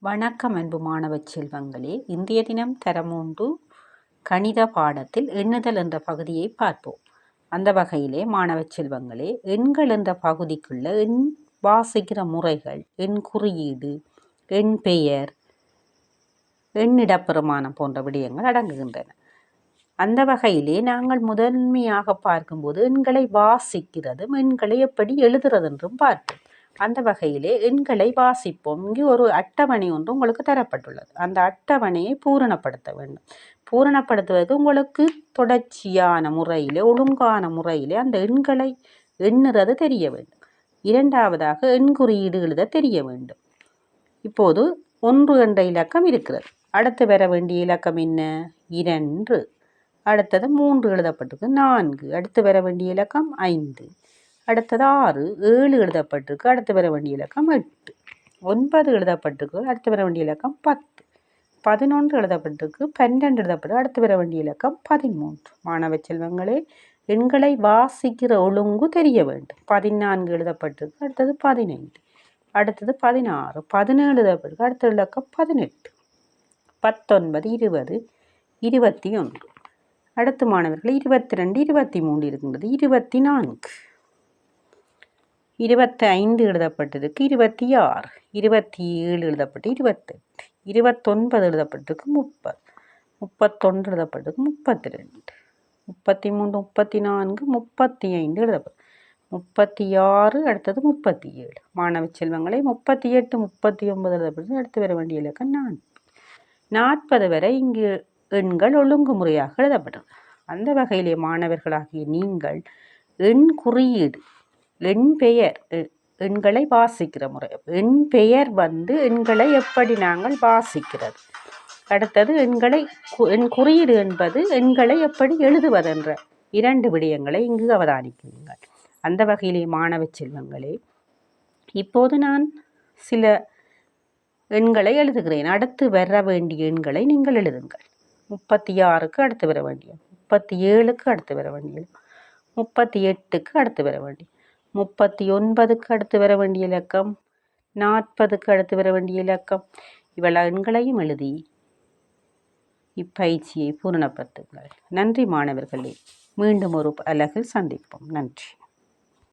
வணக்கம் அன்பு மாணவ செல்வங்களே. இன்றைய தினம் தரம் 3 கணித பாடத்தில் எண்ணுதல் என்ற பகுதியை பார்ப்போம். அந்த வகையிலே மாணவ செல்வங்களே, எண்கள் என்ற பகுதிக்குள்ள எண் வாசிக்கிற முறைகள், எண் குறியீடு, எண் பெயர், எண்ணிடப்பெருமானம் போன்ற விடயங்கள் அடங்குகின்றன. அந்த வகையிலே நாங்கள் முதன்மையாக பார்க்கும்போது எண்களை வாசிக்கிறதும் எண்களை எப்படி எழுதுறது என்றும் பார்ப்போம். அந்த வகையிலே எண்களை வாசிப்போம். இங்கு ஒரு அட்டவணை ஒன்று உங்களுக்கு தரப்பட்டுள்ளது. அந்த அட்டவணையை பூரணப்படுத்த வேண்டும். பூரணப்படுத்துவதற்கு உங்களுக்கு தொடர்ச்சியான முறையிலே, ஒழுங்கான முறையிலே அந்த எண்களை எண்ணுறது தெரிய வேண்டும். இரண்டாவதாக எண் குறியீடு எழுத தெரிய வேண்டும். இப்போது 1 என்ற இலக்கம் இருக்கிறது. அடுத்து வர வேண்டிய இலக்கம் என்ன? 2. அடுத்தது 3 எழுதப்பட்டிருக்கு. 4. அடுத்து வர வேண்டிய இலக்கம் 5. அடுத்தது 6. 7 எழுதப்பட்டிருக்கு. அடுத்து வர வேண்டிய இலக்கம் 8. 9 எழுதப்பட்டிருக்கு. அடுத்து வர வேண்டிய இலக்கம் 10. 11 எழுதப்பட்டிருக்கு. 12 எழுதப்பட்டிருக்கு. அடுத்து வர வேண்டிய இலக்கம் 13. மாணவ செல்வங்களே, எண்களை வாசிக்கிற ஒழுங்கு தெரிய வேண்டும். 14 எழுதப்பட்டிருக்கு. அடுத்தது 15. அடுத்தது 16. 17 எழுதப்பட்டிருக்கு. அடுத்த இலக்கம் 18. 19, 20, 21. அடுத்து மாணவர்கள் 22, 23 இருக்கின்றது. 24, 25 எழுதப்பட்டிருக்கு. 26, 27 எழுதப்பட்டு 28, 29 எழுதப்பட்டிருக்கு. 30, 31 எழுதப்பட்டிருக்கு. 32, 33, 34, 35 எழுதப்பட்டு 36. அடுத்தது 37. மாணவ செல்வங்களை 38, 39 எழுதப்பட்டு அடுத்து வர வேண்டிய இலக்கம் 40 வரை இங்கு எண்கள் ஒழுங்குமுறையாக எழுதப்பட்டது. அந்த வகையிலே மாணவர்களாகிய நீங்கள் எண் குறியீடு, எண் பெயர், எண்களை வாசிக்கிற முறை, எண் பெயர் எண்களை எப்படி நாங்கள் வாசிக்கிறது, அடுத்தது எண் குறியீடு என்பது எண்களை எப்படி எழுதுவதென்ற 2 விடயங்களை இங்கு அவதானிக்கிறீர்கள். அந்த வகையிலே மாணவ செல்வங்களே, இப்போது நான் சில எண்களை எழுதுகிறேன். அடுத்து வர வேண்டிய எண்களை நீங்கள் எழுதுங்கள். 36க்கு அடுத்து வர வேண்டிய, 37க்கு அடுத்து வர வேண்டிய, 38க்கு அடுத்து வர வேண்டிய, 39க்கு அடுத்து வர வேண்டிய இலக்கம், 40க்கு அடுத்து வர வேண்டிய இலக்கம், இவ்வளவு எண்களையும் எழுதி இப்பயிற்சியை பூரணப்படுத்துங்கள். நன்றி மாணவர்களே. மீண்டும் ஒரு அலகில் சந்திப்போம். நன்றி.